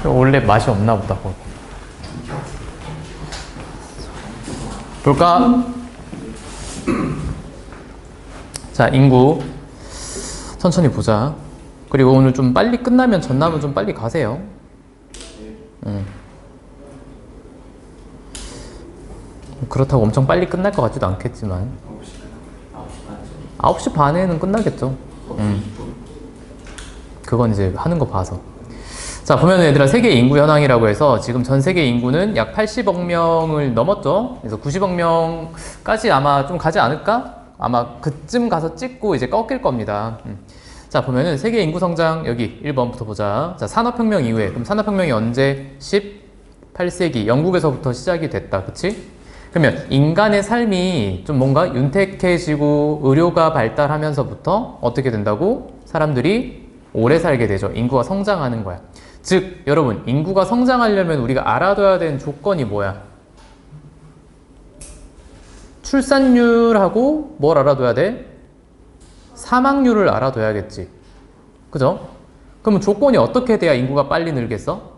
원래 맛이 없나 보다. 볼까? 자, 인구 천천히 보자. 그리고 오늘 좀 빨리 끝나면 전남은 좀 빨리 가세요. 그렇다고 엄청 빨리 끝날 것 같지도 않겠지만 9시 반에는 끝나겠죠. 그건 이제 하는 거 봐서. 자, 보면 얘들아, 세계 인구 현황이라고 해서 지금 전 세계 인구는 약 80억 명을 넘었죠. 그래서 90억 명까지 아마 좀 가지 않을까? 아마 그쯤 가서 찍고 이제 꺾일 겁니다. 자, 보면은 세계 인구 성장 여기 1번부터 보자. 자, 산업혁명 이후에, 그럼 산업혁명이 언제? 18세기 영국에서부터 시작이 됐다. 그치? 그러면 인간의 삶이 좀 뭔가 윤택해지고 의료가 발달하면서부터 어떻게 된다고? 사람들이 오래 살게 되죠. 인구가 성장하는 거야. 즉, 여러분, 인구가 성장하려면 우리가 알아둬야 되는 조건이 뭐야? 출산율하고 뭘 알아둬야 돼? 사망률을 알아둬야겠지. 그죠? 그러면 조건이 어떻게 돼야 인구가 빨리 늘겠어?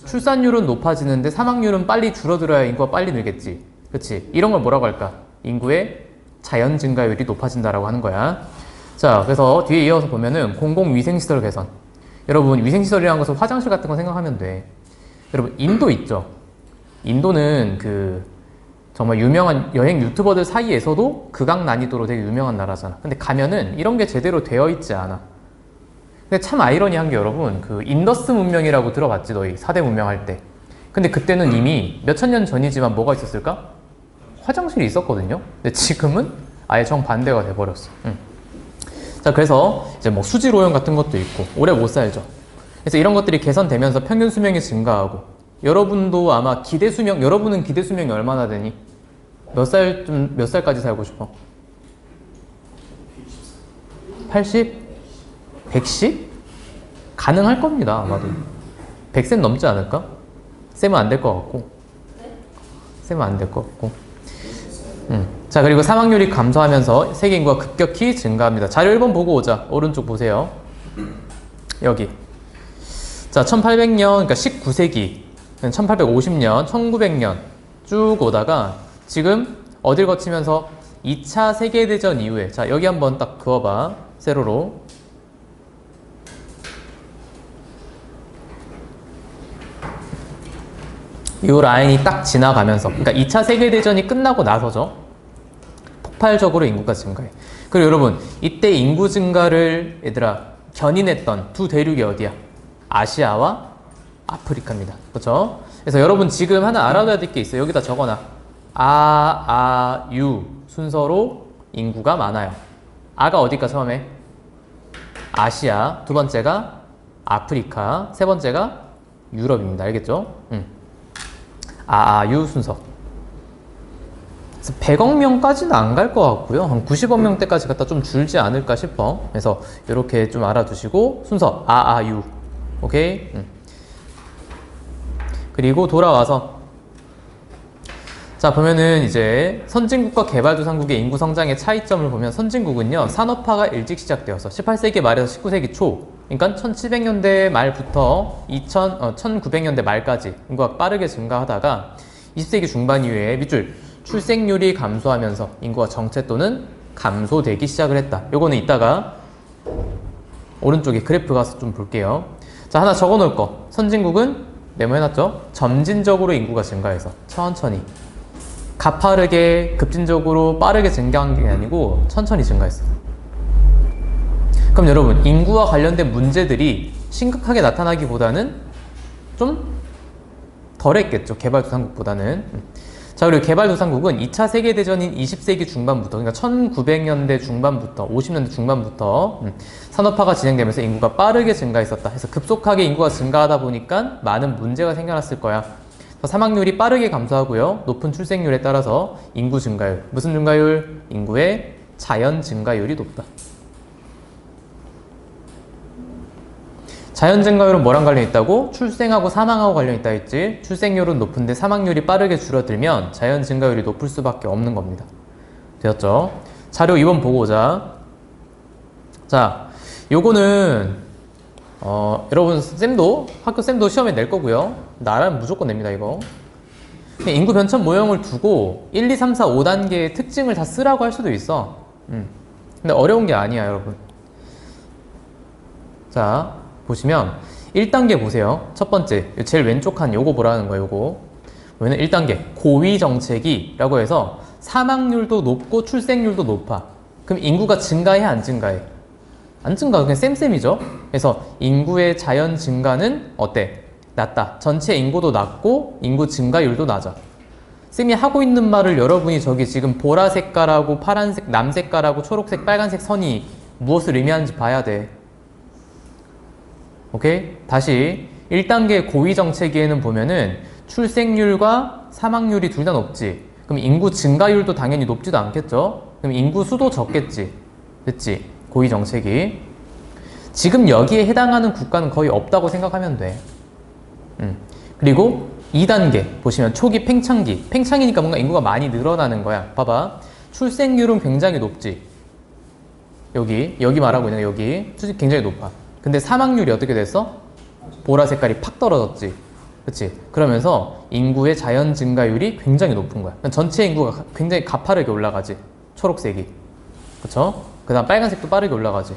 출산율은 높아지는데 사망률은 빨리 줄어들어야 인구가 빨리 늘겠지. 그치? 이런 걸 뭐라고 할까? 인구의 자연 증가율이 높아진다라고 하는 거야. 자, 그래서 뒤에 이어서 보면은 공공위생시설 개선. 여러분, 위생시설이라는 것은 화장실 같은 거 생각하면 돼. 여러분, 인도 있죠? 인도는 정말 유명한 여행 유튜버들 사이에서도 극악 난이도로 되게 유명한 나라잖아. 근데 가면은 이런 게 제대로 되어 있지 않아. 근데 참 아이러니한 게 여러분, 인더스 문명이라고 들어봤지, 너희? 4대 문명 할 때. 근데 그때는 이미 몇천 년 전이지만 뭐가 있었을까? 화장실이 있었거든요? 근데 지금은 아예 정반대가 돼버렸어. 자, 그래서 이제 뭐 수질 오염 같은 것도 있고 오래 못 살죠. 그래서 이런 것들이 개선되면서 평균 수명이 증가하고, 여러분도 아마 기대 수명, 여러분은 기대 수명이 얼마나 되니? 몇 살까지 살고 싶어? 80? 110? 가능할 겁니다, 아마도. 100세 넘지 않을까? 쌤은 안 될 것 같고. 쌤은 안 될 것 같고. 자, 그리고 사망률이 감소하면서 세계 인구가 급격히 증가합니다. 자료 1번 보고 오자. 오른쪽 보세요. 여기. 자, 1800년, 그러니까 19세기, 1850년, 1900년 쭉 오다가 지금 어딜 거치면서 2차 세계대전 이후에, 자, 여기 한번 딱 그어봐. 세로로. 이 라인이 딱 지나가면서, 그러니까 2차 세계대전이 끝나고 나서죠. 폭발적으로 인구가 증가해. 그리고 여러분, 이때 인구 증가를 얘들아 견인했던 두 대륙이 어디야? 아시아와 아프리카입니다. 그렇죠? 그래서 여러분 지금 하나 알아둬야 될 게 있어요. 여기다 적어놔. 유 순서로 인구가 많아요. 아가 어디까 처음에? 아시아, 두 번째가 아프리카, 세 번째가 유럽입니다. 알겠죠? 유 순서. 100억 명까지는 안 갈 것 같고요. 한 90억 명대까지 갔다 좀 줄지 않을까 싶어. 그래서 이렇게 좀 알아두시고 순서 유. 오케이? 그리고 돌아와서, 자, 보면은 이제 선진국과 개발도상국의 인구 성장의 차이점을 보면, 선진국은요 산업화가 일찍 시작되어서 18세기 말에서 19세기 초, 그러니까 1700년대 말부터 1900년대 말까지 인구가 빠르게 증가하다가 20세기 중반 이후에 밑줄 출생률이 감소하면서 인구가 정체 또는 감소되기 시작을 했다. 요거는 이따가 오른쪽에 그래프 가서 좀 볼게요. 자, 하나 적어 놓을 거. 선진국은 메모해놨죠? 점진적으로 인구가 증가해서 천천히, 가파르게 급진적으로 빠르게 증가한 게 아니고 천천히 증가했어요. 그럼 여러분, 인구와 관련된 문제들이 심각하게 나타나기보다는 좀 덜했겠죠, 개발도상국보다는. 자, 그리고 개발도상국은 2차 세계대전인 20세기 중반부터, 그러니까 1900년대 중반부터, 50년대 중반부터 산업화가 진행되면서 인구가 빠르게 증가했었다. 해서 급속하게 인구가 증가하다 보니까 많은 문제가 생겨났을 거야. 사망률이 빠르게 감소하고요. 높은 출생률에 따라서 인구 증가율, 무슨 증가율? 인구의 자연 증가율이 높다. 자연 증가율은 뭐랑 관련이 있다고? 출생하고 사망하고 관련이 있다 했지. 출생률은 높은데 사망률이 빠르게 줄어들면 자연 증가율이 높을 수밖에 없는 겁니다. 되었죠? 자료 2번 보고 오자. 자, 요거는 여러분 학교 쌤도 시험에 낼 거고요. 나라는 무조건 냅니다, 이거. 인구 변천 모형을 두고 1, 2, 3, 4, 5단계의 특징을 다 쓰라고 할 수도 있어. 근데 어려운 게 아니야, 여러분. 자, 보시면 1단계 보세요. 첫 번째, 제일 왼쪽 칸 요거 보라는 거예요, 요거. 보면 1단계 고위 정책이라고 해서 사망률도 높고 출생률도 높아. 그럼 인구가 증가해, 안 증가해? 안 증가. 그냥 쌤쌤이죠. 그래서 인구의 자연 증가는 어때? 낮다. 전체 인구도 낮고 인구 증가율도 낮아. 쌤이 하고 있는 말을 여러분이 저기 지금 보라색깔하고 파란색, 남색깔하고 초록색, 빨간색 선이 무엇을 의미하는지 봐야 돼. 오케이? 다시 1단계 고위 정체기에는 보면은 출생률과 사망률이 둘 다 높지. 그럼 인구 증가율도 당연히 높지도 않겠죠? 그럼 인구 수도 적겠지. 됐지? 고위 정체기. 지금 여기에 해당하는 국가는 거의 없다고 생각하면 돼. 그리고 2단계 보시면 초기 팽창기. 팽창이니까 뭔가 인구가 많이 늘어나는 거야. 봐봐. 출생률은 굉장히 높지. 여기 말하고 있는 여기 굉장히 높아. 근데 사망률이 어떻게 됐어? 보라 색깔이 팍 떨어졌지. 그치? 그러면서 인구의 자연 증가율이 굉장히 높은 거야. 전체 인구가 굉장히 가파르게 올라가지. 초록색이. 그쵸? 그 다음 빨간색도 빠르게 올라가지.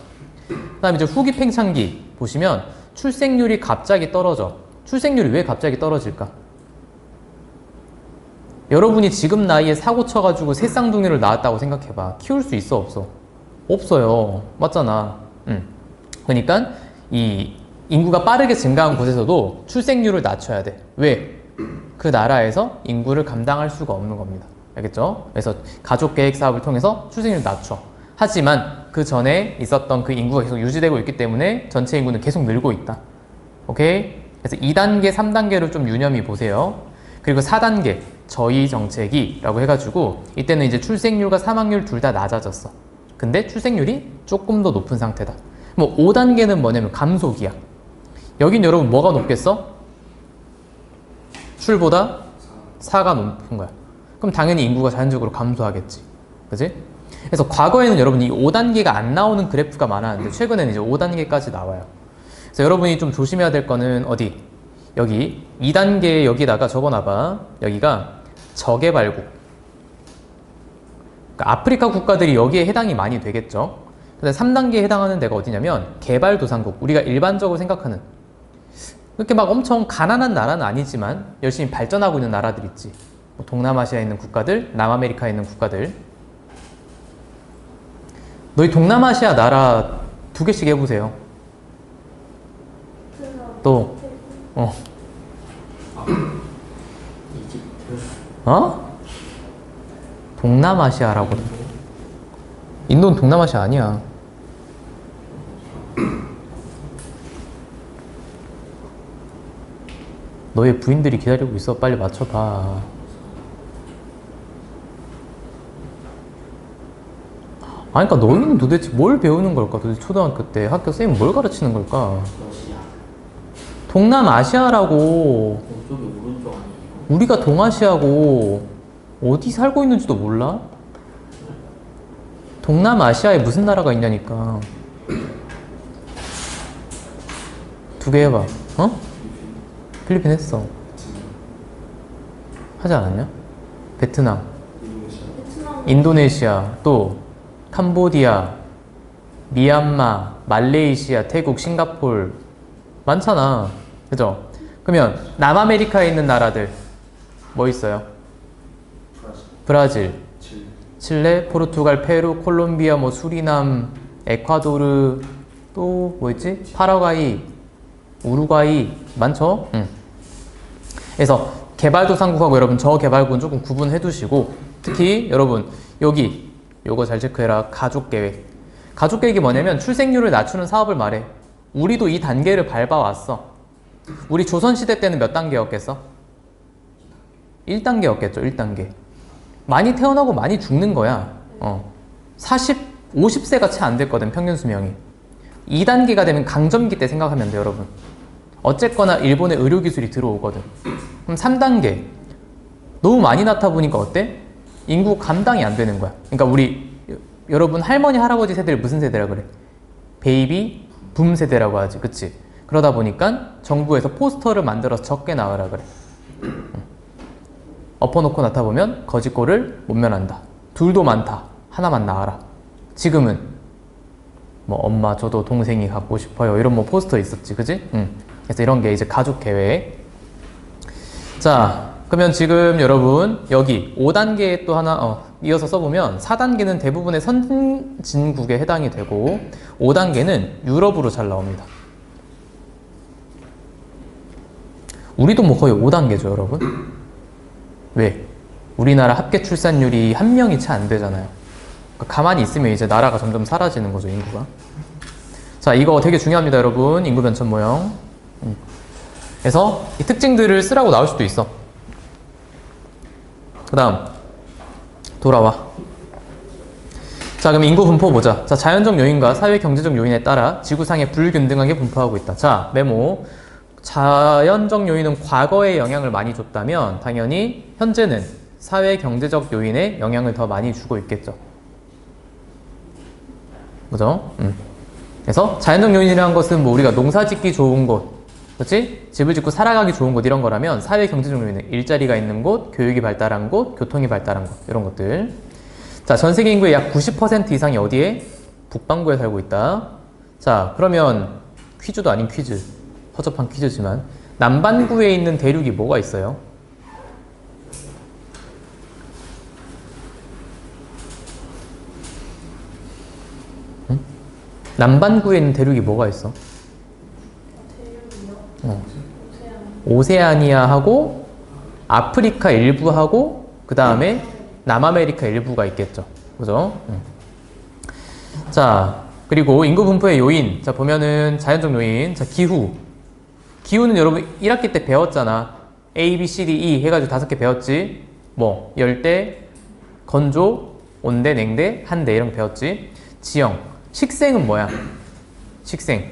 그 다음 이제 후기 팽창기 보시면 출생률이 갑자기 떨어져. 출생률이 왜 갑자기 떨어질까? 여러분이 지금 나이에 사고 쳐가지고 새 쌍둥이를 낳았다고 생각해봐. 키울 수 있어, 없어? 없어요. 맞잖아. 그러니까 이 인구가 빠르게 증가한 곳에서도 출생률을 낮춰야 돼. 왜? 그 나라에서 인구를 감당할 수가 없는 겁니다. 알겠죠? 그래서 가족계획 사업을 통해서 출생률을 낮춰. 하지만 그 전에 있었던 그 인구가 계속 유지되고 있기 때문에 전체 인구는 계속 늘고 있다. 오케이? 그래서 2단계, 3단계를 좀 유념히 보세요. 그리고 4단계, 저희 정책이라고 해가지고 이때는 이제 출생률과 사망률 둘 다 낮아졌어. 근데 출생률이 조금 더 높은 상태다. 뭐 5단계는 뭐냐면 감소기야. 여긴 여러분 뭐가 높겠어? 출보다 4가 높은 거야. 그럼 당연히 인구가 자연적으로 감소하겠지. 그치? 그래서 과거에는 여러분 이 5단계가 안 나오는 그래프가 많았는데 최근에는 이제 5단계까지 나와요. 그래서 여러분이 좀 조심해야 될 거는 어디? 여기 2단계 여기다가 적어놔봐. 여기가 저개발국. 그러니까 아프리카 국가들이 여기에 해당이 많이 되겠죠. 근데 3단계에 해당하는 데가 어디냐면 개발도상국. 우리가 일반적으로 생각하는 그렇게 막 엄청 가난한 나라는 아니지만 열심히 발전하고 있는 나라들 있지. 뭐 동남아시아에 있는 국가들, 남아메리카에 있는 국가들. 너희 동남아시아 나라 2개씩 해보세요. 또 동남아시아라고. 인도는 동남아시아 아니야. 너의 부인들이 기다리고 있어. 빨리 맞춰봐. 아니, 그러니까 너희는 도대체 뭘 배우는 걸까? 도대체 초등학교 때 학교 선생님 뭘 가르치는 걸까? 동남아시아라고. 우리가 동아시아고 어디 살고 있는지도 몰라? 동남아시아에 무슨 나라가 있냐니까. 2개 해봐. 필리핀 했어. 하지 않았냐? 베트남, 인도네시아, 또 캄보디아, 미얀마, 말레이시아, 태국, 싱가폴 많잖아. 그죠? 그러면 남아메리카에 있는 나라들 뭐 있어요? 브라질, 칠레, 포르투갈, 페루, 콜롬비아, 뭐 수리남, 에콰도르, 또 뭐 있지? 파라과이, 우루과이 많죠? 그래서 개발도상국하고 여러분 저개발국은 조금 구분해 두시고, 특히 여러분 여기 요거 잘 체크해라. 가족계획. 가족계획이 뭐냐면 출생률을 낮추는 사업을 말해. 우리도 이 단계를 밟아왔어. 우리 조선시대 때는 몇 단계였겠어? 1단계였겠죠. 1단계. 많이 태어나고 많이 죽는 거야. 50세가 채 안 됐거든, 평균 수명이. 2단계가 되면 강점기 때 생각하면 돼, 여러분. 어쨌거나 일본의 의료기술이 들어오거든. 그럼 3단계. 너무 많이 낳다 보니까 어때? 인구 감당이 안 되는 거야. 그러니까 우리 여러분 할머니, 할아버지 세대를 무슨 세대라 그래? 베이비 붐 세대라고 하지. 그치? 그러다 보니까 정부에서 포스터를 만들어서 적게 나으라 그래. 엎어놓고 나타보면 거짓골을 못 면한다. 둘도 많다. 하나만 낳아라. 지금은 뭐 엄마 저도 동생이 갖고 싶어요. 이런 뭐 포스터 있었지, 그지? 그래서 이런 게 이제 가족 계획. 자, 그러면 지금 여러분 여기 5단계 또 하나 이어서 써보면 4단계는 대부분의 선진국에 해당이 되고 5단계는 유럽으로 잘 나옵니다. 우리도 뭐 거의 5단계죠, 여러분. 왜? 우리나라 합계 출산율이 1명이 채 안 되잖아요. 그러니까 가만히 있으면 이제 나라가 점점 사라지는 거죠, 인구가. 자, 이거 되게 중요합니다, 여러분. 인구 변천 모형. 그래서 이 특징들을 쓰라고 나올 수도 있어. 그 다음 돌아와. 자, 그럼 인구 분포 보자. 자, 자연적 요인과 사회 경제적 요인에 따라 지구상에 불균등하게 분포하고 있다. 자, 메모. 자연적 요인은 과거에 영향을 많이 줬다면 당연히 현재는 사회 경제적 요인에 영향을 더 많이 주고 있겠죠. 그죠? 그래서 자연적 요인이라는 것은 뭐 우리가 농사 짓기 좋은 곳, 그렇지? 집을 짓고 살아가기 좋은 곳 이런 거라면 사회 경제적 요인은 일자리가 있는 곳, 교육이 발달한 곳, 교통이 발달한 곳 이런 것들. 자, 전 세계 인구의 약 90% 이상이 어디에? 북반구에 살고 있다. 자, 그러면 퀴즈도 아닌 퀴즈, 허접한 퀴즈지만 남반구에 있는 대륙이 뭐가 있어요? 응? 남반구에 있는 대륙이 뭐가 있어? 오세아니아하고 아프리카 일부하고 그 다음에 남아메리카 일부가 있겠죠. 그죠? 자, 그리고 인구 분포의 요인. 자, 보면은 자연적 요인. 자, 기후. 기후는 여러분 1학기 때 배웠잖아. A, B, C, D, E 해가지고 5개 배웠지. 뭐 열대, 건조, 온대, 냉대, 한대 이런 거 배웠지. 지형. 식생은 뭐야? 식생.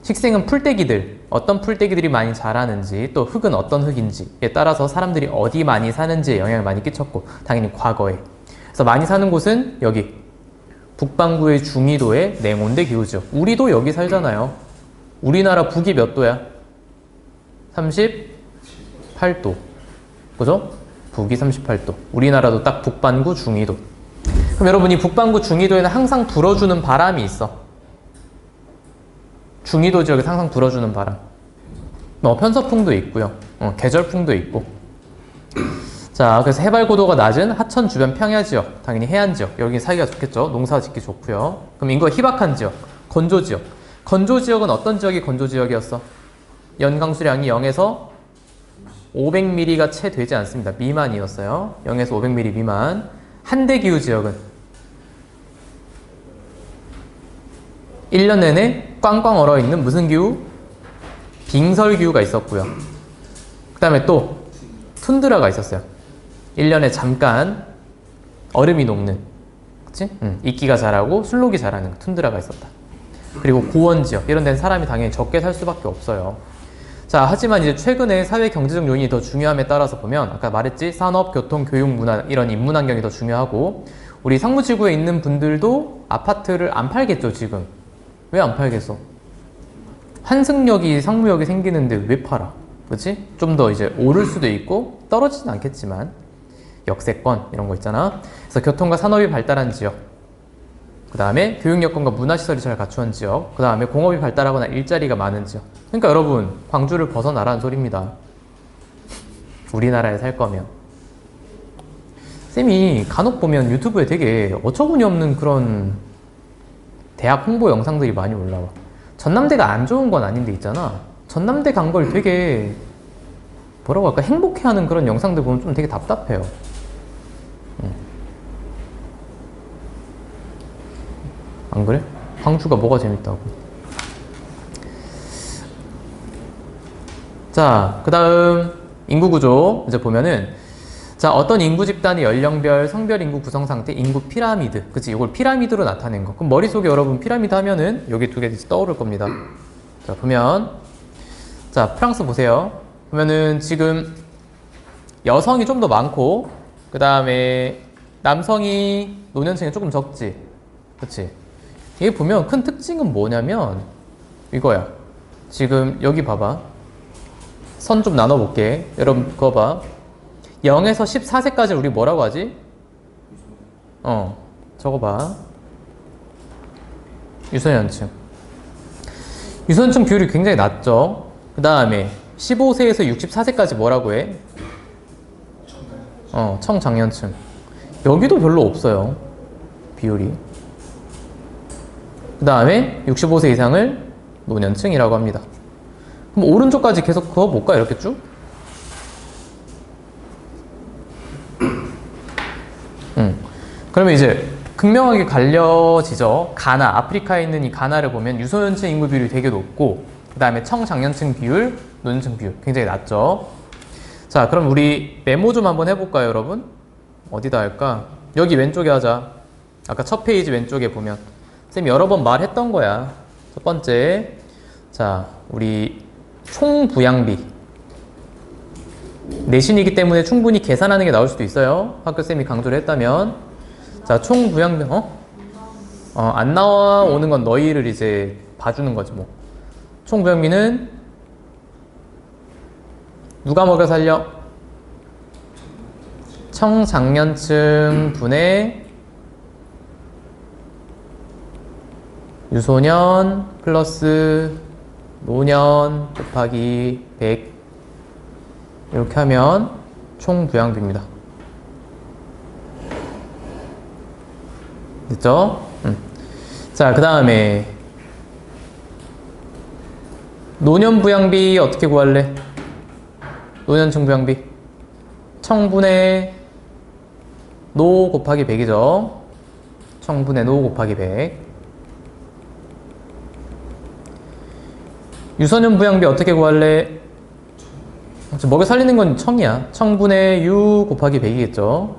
식생은 풀떼기들. 어떤 풀떼기들이 많이 자라는지, 또 흙은 어떤 흙인지에 따라서 사람들이 어디 많이 사는지에 영향을 많이 끼쳤고, 당연히 과거에. 그래서 많이 사는 곳은 여기 북반구의 중위도의 냉온대 기후죠. 우리도 여기 살잖아요. 우리나라 북이 몇 도야? 38도. 그죠? 북이 38도. 우리나라도 딱 북반구 중위도. 그럼 여러분이 북반구 중위도에는 항상 불어주는 바람이 있어. 중위도 지역에서 항상 불어주는 바람. 편서풍도 있고요. 계절풍도 있고. 자, 그래서 해발 고도가 낮은 하천 주변 평야 지역, 당연히 해안 지역. 여기 살기가 좋겠죠. 농사 짓기 좋고요. 그럼 인구가 희박한 지역, 건조 지역. 건조 지역은 어떤 지역이 건조 지역이었어? 연강수량이 0에서 500mm가 채 되지 않습니다. 미만이었어요. 0에서 500mm 미만. 한대기후 지역은 1년 내내 꽝꽝 얼어있는 무슨 기후? 빙설기후가 있었고요. 그 다음에 또 툰드라가 있었어요. 1년에 잠깐 얼음이 녹는, 그치? 이끼가 자라고 술록이 자라는 툰드라가 있었다. 그리고 고원지역 이런 데는 사람이 당연히 적게 살 수밖에 없어요. 자, 하지만 이제 최근에 사회 경제적 요인이 더 중요함에 따라서 보면 아까 말했지, 산업, 교통, 교육, 문화 이런 인문 환경이 더 중요하고, 우리 상무지구에 있는 분들도 아파트를 안 팔겠죠. 지금 왜 안 팔겠어? 환승역이 상무역이 생기는데 왜 팔아? 그치? 좀 더 이제 오를 수도 있고 떨어지진 않겠지만 역세권 이런 거 있잖아. 그래서 교통과 산업이 발달한 지역, 그 다음에 교육 여건과 문화시설이 잘 갖추은 지역, 그 다음에 공업이 발달하거나 일자리가 많은 지역. 그러니까 여러분, 광주를 벗어나라는 소리입니다. 우리나라에 살 거면. 쌤이 간혹 보면 유튜브에 되게 어처구니 없는 그런 대학 홍보 영상들이 많이 올라와. 전남대가 안 좋은 건 아닌데 있잖아. 전남대 간 걸 되게 뭐라고 할까, 행복해하는 그런 영상들 보면 좀 되게 답답해요. 안 그래? 광주가 뭐가 재밌다고. 자, 그 다음 인구구조 이제 보면은, 자, 어떤 인구 집단의 연령별, 성별 인구 구성 상태, 인구 피라미드. 그치? 이걸 피라미드로 나타낸 거. 그럼 머릿속에 여러분 피라미드 하면은 여기 두 개 떠오를 겁니다. 자, 보면, 자, 프랑스 보세요. 보면은 지금 여성이 좀 더 많고, 그 다음에 남성이 노년층이 조금 적지. 그치? 이게 보면 큰 특징은 뭐냐면 이거야. 지금 여기 봐봐. 선 좀 나눠볼게. 여러분 그거 봐. 0에서 14세까지 우리 뭐라고 하지? 저거 봐. 유선연층. 유선층 비율이 굉장히 낮죠. 그 다음에 15세에서 64세까지 뭐라고 해? 청장년층. 여기도 별로 없어요. 비율이. 그 다음에 65세 이상을 노년층이라고 합니다. 그럼 오른쪽까지 계속 그어볼까? 이렇게 쭉? 그러면 이제 극명하게 갈려지죠. 가나, 아프리카에 있는 이 가나를 보면 유소년층 인구 비율이 되게 높고 그 다음에 청장년층 비율, 노년층 비율 굉장히 낮죠. 자, 그럼 우리 메모 좀 한번 해볼까요, 여러분? 어디다 할까? 여기 왼쪽에 하자. 아까 첫 페이지 왼쪽에 보면 쌤이 여러 번 말했던 거야. 첫 번째, 자, 우리 총부양비 내신이기 때문에 충분히 계산하는 게 나올 수도 있어요. 학교쌤이 강조를 했다면. 자, 총부양비, 안 나오는 건 너희를 이제 봐주는 거지, 뭐. 총부양비는 누가 먹여 살려? 청장년층 분의 유소년 플러스 노년 곱하기 100 이렇게 하면 총부양비입니다. 됐죠? 자, 그 다음에 노년부양비 어떻게 구할래? 노년층 부양비 청분의 노 곱하기 100이죠. 청분의 노 곱하기 100. 유소년 부양비 어떻게 구할래? 먹여 살리는 건 청이야. 청분의 유 곱하기 100이겠죠.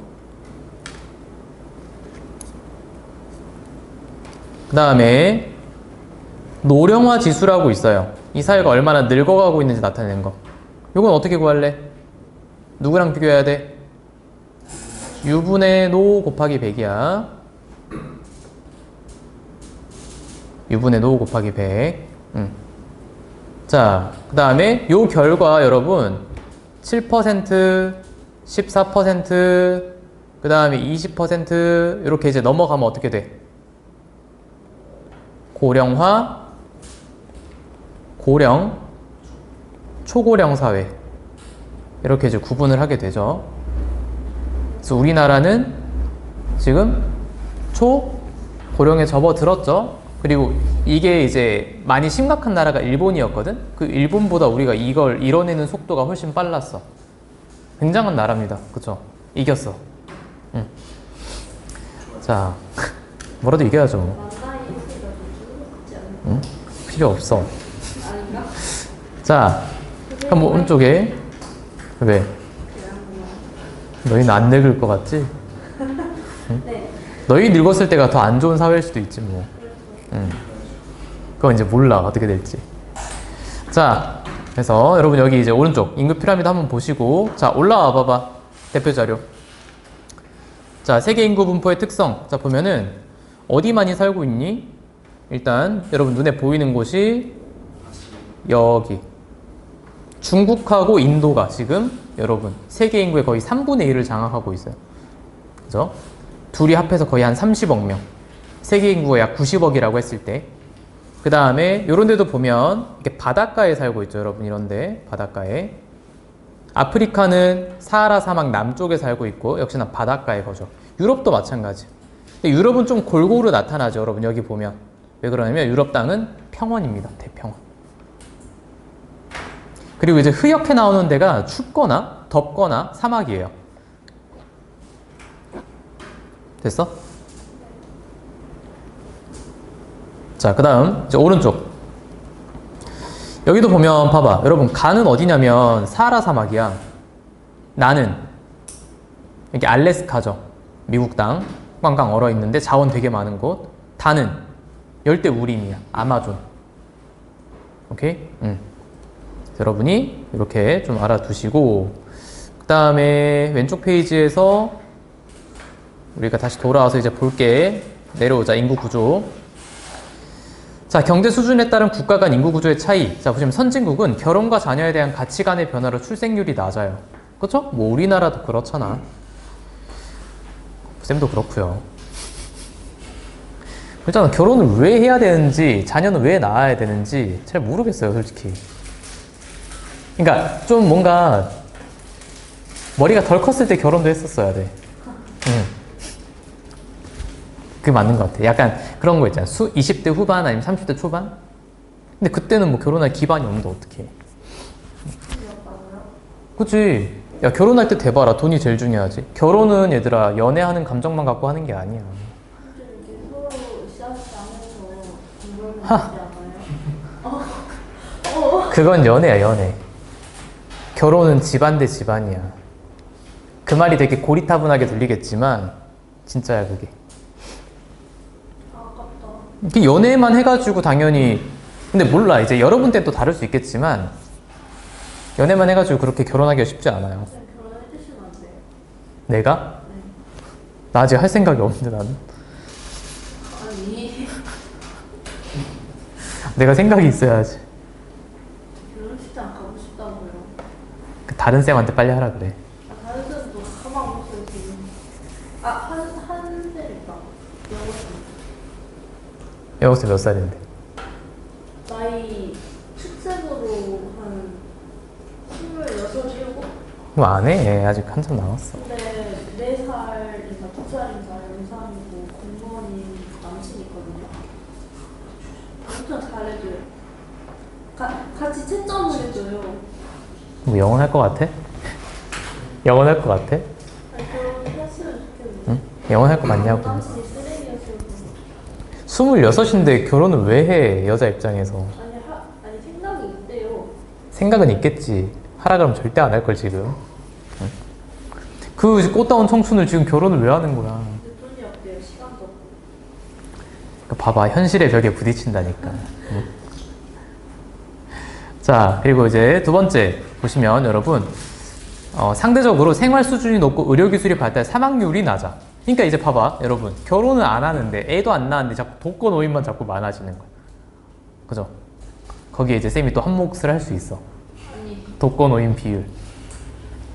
그 다음에 노령화 지수라고 있어요. 이 사회가 얼마나 늙어가고 있는지 나타내는 거. 이건 어떻게 구할래? 누구랑 비교해야 돼? 유분의 노 곱하기 100이야. 유분의 노 곱하기 100. 자, 그 다음에 요 결과 여러분 7%, 14%, 그 다음에 20% 이렇게 이제 넘어가면 어떻게 돼? 고령화, 고령, 초고령 사회 이렇게 이제 구분을 하게 되죠. 그래서 우리나라는 지금 초고령에 접어들었죠. 그리고 이게 이제 많이 심각한 나라가 일본이었거든. 그 일본보다 우리가 이걸 이뤄내는 속도가 훨씬 빨랐어. 굉장한 나라입니다. 그쵸? 이겼어. 자, 뭐라도 이겨야죠. 응? 필요 없어. 자, 그럼 뭐 오른쪽에 왜? 너희는 안 늙을 것 같지? 응? 너희 늙었을 때가 더 안 좋은 사회일 수도 있지 뭐. 그건 이제 몰라 어떻게 될지. 자, 그래서 여러분 여기 이제 오른쪽 인구 피라미드 한번 보시고, 자 올라와 봐봐. 대표 자료. 자, 세계 인구 분포의 특성. 자, 보면은 어디 많이 살고 있니? 일단 여러분 눈에 보이는 곳이 여기 중국하고 인도가 지금 여러분 세계 인구의 거의 3분의 1을 장악하고 있어요. 그죠? 둘이 합해서 거의 한 30억 명. 세계 인구가 약 90억이라고 했을 때. 그 다음에 이런 데도 보면 이렇게 바닷가에 살고 있죠, 여러분. 이런데 바닷가에. 아프리카는 사하라 사막 남쪽에 살고 있고 역시나 바닷가에 거죠. 유럽도 마찬가지. 근데 유럽은 좀 골고루 나타나죠, 여러분. 여기 보면 왜 그러냐면 유럽 땅은 평원입니다. 대평원. 그리고 이제 흐옇게 나오는 데가 춥거나 덥거나 사막이에요. 됐어? 자, 그 다음 이제 오른쪽. 여기도 보면 봐봐. 여러분 가는 어디냐면 사하라 사막이야. 나는 이게 알래스카죠. 미국 땅 꽝꽝 얼어 있는데 자원 되게 많은 곳. 다는 열대 우림이야. 아마존. 오케이? 여러분이 이렇게 좀 알아두시고, 그 다음에 왼쪽 페이지에서 우리가 다시 돌아와서 이제 볼게. 내려오자. 인구 구조. 자, 경제 수준에 따른 국가 간 인구 구조의 차이. 자, 보시면 선진국은 결혼과 자녀에 대한 가치관의 변화로 출생률이 낮아요. 그렇죠? 뭐 우리나라도 그렇잖아. 쌤도 그렇고요. 일단 결혼을 왜 해야 되는지, 자녀는 왜 낳아야 되는지 잘 모르겠어요, 솔직히. 그러니까 좀 뭔가 머리가 덜 컸을 때 결혼도 했었어야 돼. 그게 맞는 것 같아. 약간 그런 거 있잖아. 20대 후반 아니면 30대 초반? 근데 그때는 뭐 결혼할 기반이 없는데 어떡해. 그치. 야, 결혼할 때 대봐라. 돈이 제일 중요하지. 결혼은 얘들아, 연애하는 감정만 갖고 하는 게 아니야. 하. 그건 연애야, 연애. 결혼은 집안 대 집안이야. 그 말이 되게 고리타분하게 들리겠지만 진짜야, 그게. 그 연애만 해가지고 당연히, 근데 몰라, 이제 여러분 때는 또 다를 수 있겠지만 연애만 해가지고 그렇게 결혼하기가 쉽지 않아요. 결혼해주시면 안 돼요? 내가? 네. 나 아직 할 생각이 없는데 나는. 아니 내가 생각이 있어야지. 결혼식장 가고 싶다고요. 그 다른 쌤한테 빨리 하라 그래. 아, 다른 데도 가만 보세요 지금. 한 대 있다. 여보세요, 몇 살인데? 나이 축색으로 한 26, 7? 그럼 안 해. 아직 한참 남았어. 근데 4살인가 2살인가 연상이고 공무원인 남친이 있거든요. 엄청 잘해줘요. 같이 채점을 해줘요. 뭐 영원할 것 같아? 영원할 것 같아? 아니 결혼했으면 좋겠는데. 응? 영원할 것 같냐고. 남친이 쓰레기였어요. 26인데 결혼을 왜 해, 여자 입장에서. 아니 생각이 있대요. 생각은 있겠지. 하라 그러면 절대 안 할 걸, 지금. 응? 그 꽃다운 청춘을 지금 결혼을 왜 하는 거야. 근데 돈이 없대요. 시간도 없고. 봐봐, 현실의 벽에 부딪힌다니까. 응? 자, 그리고 이제 두 번째 보시면 여러분, 상대적으로 생활 수준이 높고 의료기술이 발달, 사망률이 낮아. 그러니까 이제 봐봐, 여러분, 결혼을 안 하는데 애도 안 낳았는데 자꾸 독거노인만 자꾸 많아지는 거야. 그죠? 거기에 이제 쌤이 또 한 몫을 할 수 있어. 아니 독거노인 비율.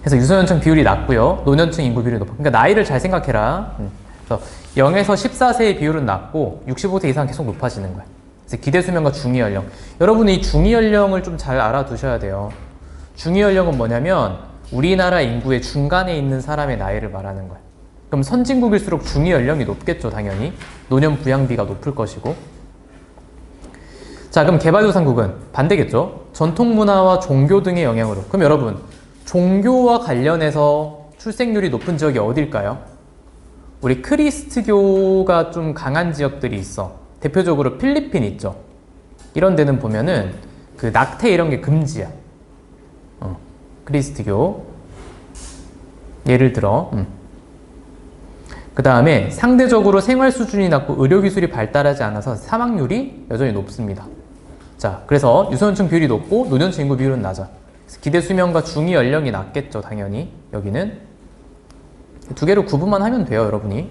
그래서 유소년층 비율이 낮고요, 노년층 인구 비율이 높아. 그러니까 나이를 잘 생각해라. 그래서 0에서 14세의 비율은 낮고 65세 이상 계속 높아지는 거야. 그래서 기대 수명과 중위 연령. 여러분이 이 중위 연령을 좀 잘 알아두셔야 돼요. 중위 연령은 뭐냐면 우리나라 인구의 중간에 있는 사람의 나이를 말하는 거야. 그럼 선진국일수록 중위 연령이 높겠죠, 당연히. 노년 부양비가 높을 것이고. 자, 그럼 개발도상국은 반대겠죠. 전통 문화와 종교 등의 영향으로. 그럼 여러분, 종교와 관련해서 출생률이 높은 지역이 어딜까요? 우리 크리스트교가 좀 강한 지역들이 있어. 대표적으로 필리핀 있죠. 이런 데는 보면은 그 낙태 이런 게 금지야. 크리스트교. 예를 들어. 그 다음에 상대적으로 생활 수준이 낮고 의료기술이 발달하지 않아서 사망률이 여전히 높습니다. 자, 그래서 유소년층 비율이 높고 노년층 인구 비율은 낮아. 기대 수명과 중위 연령이 낮겠죠, 당연히. 여기는 두 개로 구분만 하면 돼요, 여러분이.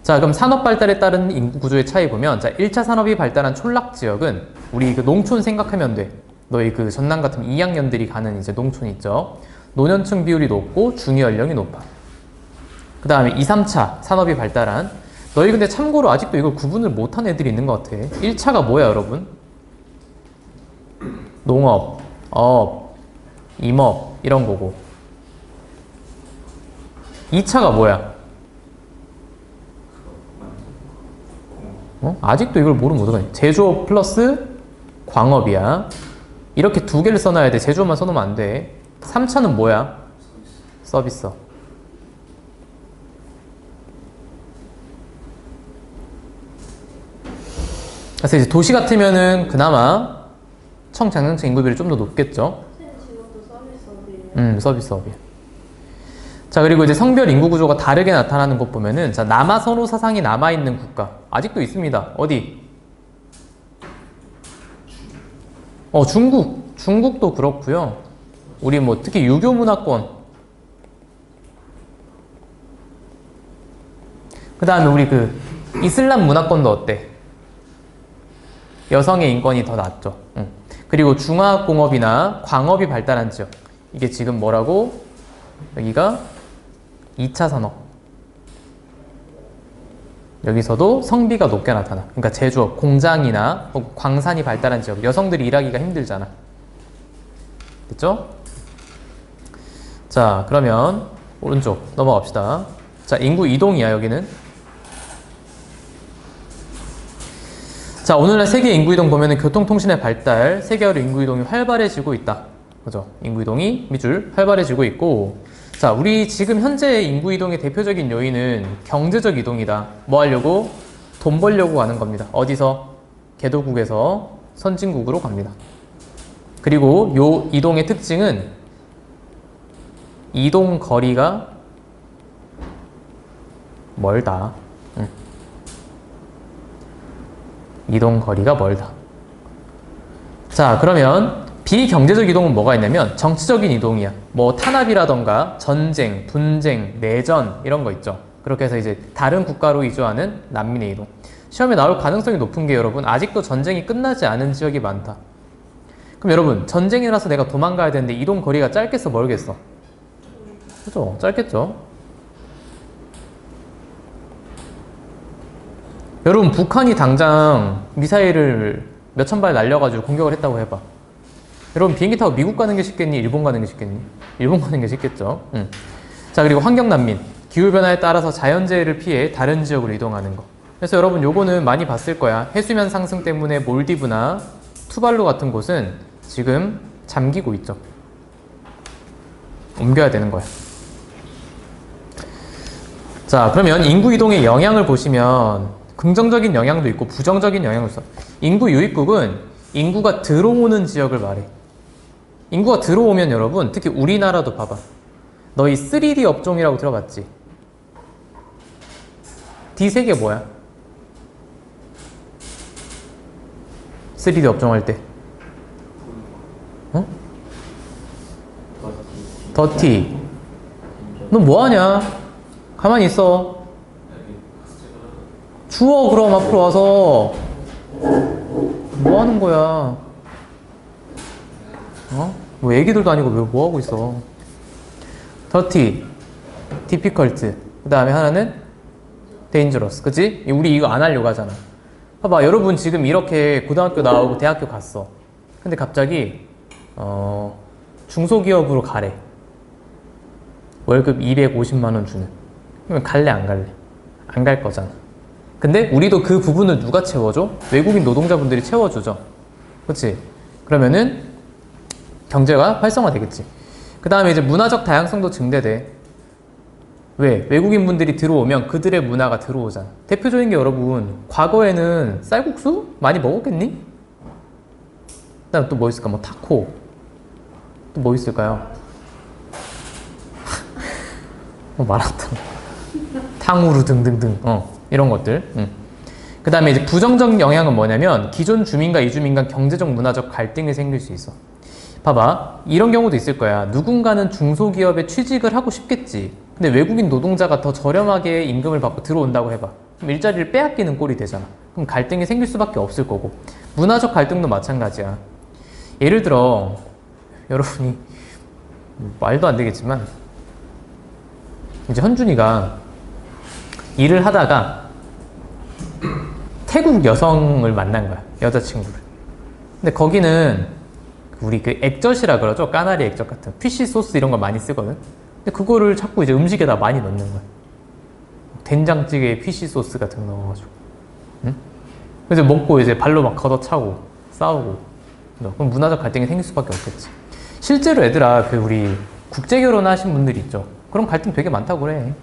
자, 그럼 산업 발달에 따른 인구 구조의 차이 보면, 자, 1차 산업이 발달한 촌락 지역은 우리 그 농촌 생각하면 돼. 너희 그 전남 같은 2학년들이 가는 이제 농촌 있죠. 노년층 비율이 높고 중위 연령이 높아. 그 다음에 2, 3차 산업이 발달한, 너희 근데 참고로 아직도 이걸 구분을 못한 애들이 있는 것 같아. 1차가 뭐야, 여러분? 농업, 어업, 임업 이런 거고. 2차가 뭐야? 아직도 이걸 모르면 어떡하냐. 제조업 플러스 광업이야. 이렇게 두 개를 써놔야 돼. 제조업만 써놓으면 안 돼. 3차는 뭐야? 서비스업. 그래서 이제 도시 같으면은 그나마 청장년층 인구비율이 좀 더 높겠죠. 선생님 직업도 서비스업이에요. 서비스업이야. 자, 그리고 이제 성별 인구 구조가 다르게 나타나는 것 보면은, 자, 남아선호 사상이 남아있는 국가 아직도 있습니다. 어디? 중국도 그렇고요. 우리 뭐 특히 유교 문화권. 그 다음에 우리 그 이슬람 문화권도 어때? 여성의 인권이 더 낮죠. 그리고 중화공업이나 광업이 발달한 지역. 이게 지금 뭐라고? 여기가 2차 산업. 여기서도 성비가 높게 나타나. 그러니까 제조업, 공장이나 광산이 발달한 지역. 여성들이 일하기가 힘들잖아. 됐죠? 자, 그러면 오른쪽 넘어갑시다. 자, 인구 이동이야, 여기는. 자, 오늘날 세계 인구 이동 보면은 교통통신의 발달, 세계화로 인구 이동이 활발해지고 있다. 그죠? 인구 이동이 밑줄 활발해지고 있고, 자, 우리 지금 현재 인구 이동의 대표적인 요인은 경제적 이동이다. 뭐 하려고? 돈 벌려고 가는 겁니다. 어디서? 개도국에서 선진국으로 갑니다. 그리고 요 이동의 특징은 이동 거리가 멀다. 이동 거리가 멀다. 자, 그러면 비경제적 이동은 뭐가 있냐면 정치적인 이동이야. 뭐 탄압이라던가 전쟁, 분쟁, 내전 이런 거 있죠. 그렇게 해서 이제 다른 국가로 이주하는 난민의 이동. 시험에 나올 가능성이 높은 게 여러분 아직도 전쟁이 끝나지 않은 지역이 많다. 그럼 여러분 전쟁이 나서 내가 도망가야 되는데 이동 거리가 짧겠어 멀겠어? 그죠? 짧겠죠? 여러분 북한이 당장 미사일을 몇천 발 날려가지고 공격을 했다고 해봐. 여러분 비행기 타고 미국 가는 게 쉽겠니? 일본 가는 게 쉽겠니? 일본 가는 게 쉽겠죠. 자, 그리고 환경난민. 기후변화에 따라서 자연재해를 피해 다른 지역으로 이동하는 거. 그래서 여러분 요거는 많이 봤을 거야. 해수면 상승 때문에 몰디브나 투발루 같은 곳은 지금 잠기고 있죠. 옮겨야 되는 거야. 자, 그러면 인구 이동의 영향을 보시면 긍정적인 영향도 있고 부정적인 영향도 있어. 인구 유입국은 인구가 들어오는 지역을 말해. 인구가 들어오면 여러분, 특히 우리나라도 봐봐. 너희 3D 업종이라고 들어봤지? D 세 개 뭐야? 3D 업종 할 때. 어? 더티. 너 뭐하냐? 가만히 있어. 주워 그럼 앞으로 와서. 뭐 하는 거야? 어? 뭐 애기들도 아니고 왜 뭐 하고 있어? 더티, 디피컬트. 그 다음에 하나는 데인저러스. 그치? 우리 이거 안 하려고 하잖아. 봐봐, 여러분 지금 이렇게 고등학교 나오고 대학교 갔어. 근데 갑자기 중소기업으로 가래. 월급 250만 원 주는. 그러면 갈래 안 갈래? 안 갈 거잖아. 근데 우리도 그 부분을 누가 채워줘? 외국인 노동자분들이 채워주죠. 그치? 그러면은 경제가 활성화되겠지. 그 다음에 이제 문화적 다양성도 증대돼. 왜? 외국인분들이 들어오면 그들의 문화가 들어오잖아. 대표적인 게 여러분, 과거에는 쌀국수 많이 먹었겠니? 그 다음 또 뭐 있을까? 뭐 타코. 또 뭐 있을까요? 마라탕. 탕후루 등등등. 이런 것들. 그 다음에 이제 부정적 영향은 뭐냐면 기존 주민과 이주민 간 경제적 문화적 갈등이 생길 수 있어. 봐봐, 이런 경우도 있을 거야. 누군가는 중소기업에 취직을 하고 싶겠지. 근데 외국인 노동자가 더 저렴하게 임금을 받고 들어온다고 해봐. 그럼 일자리를 빼앗기는 꼴이 되잖아. 그럼 갈등이 생길 수밖에 없을 거고. 문화적 갈등도 마찬가지야. 예를 들어 여러분이 말도 안 되겠지만 이제 현준이가 일을 하다가 태국 여성을 만난 거야. 여자친구를. 근데 거기는 우리 그 액젓이라 그러죠. 까나리 액젓 같은 피쉬 소스 이런 거 많이 쓰거든. 근데 그거를 자꾸 이제 음식에다 많이 넣는 거야. 된장찌개에 피쉬 소스 같은 거 넣어가지고. 응? 그래서 먹고 이제 발로 막 걷어차고 싸우고. 그럼 문화적 갈등이 생길 수밖에 없겠지. 실제로 얘들아, 그 우리 국제 결혼하신 분들 있죠. 그런 갈등 되게 많다고 그래.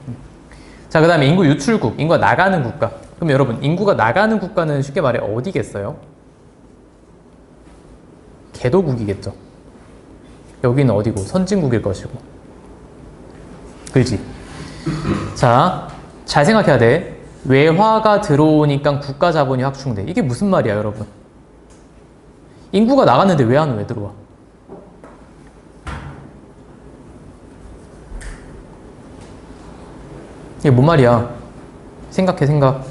자, 그 다음에 인구 유출국, 인구가 나가는 국가. 그럼 여러분, 인구가 나가는 국가는 쉽게 말해 어디겠어요? 개도국이겠죠. 여기는 어디고? 선진국일 것이고. 그렇지? 자, 잘 생각해야 돼. 외화가 들어오니까 국가 자본이 확충돼. 이게 무슨 말이야, 여러분? 인구가 나갔는데 외화는 왜 들어와? 이게 뭔 말이야? 생각해, 생각.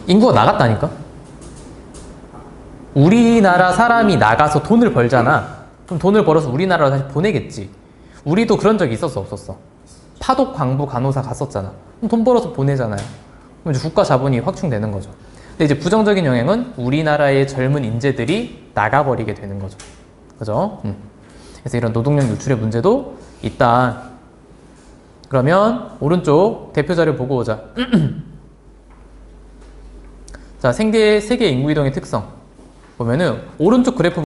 인구가 나갔다니까? 우리나라 사람이 나가서 돈을 벌잖아. 그럼 돈을 벌어서 우리나라로 다시 보내겠지. 우리도 그런 적이 있었어, 없었어? 파독, 광부, 간호사 갔었잖아. 그럼 돈 벌어서 보내잖아요. 그럼 이제 국가 자본이 확충되는 거죠. 근데 이제 부정적인 영향은 우리나라의 젊은 인재들이 나가버리게 되는 거죠. 그죠? 그래서 이런 노동력 유출의 문제도 있다. 그러면 오른쪽 대표 자료 보고 오자. 자, 세계 인구 이동의 특성 보면은 오른쪽 그래프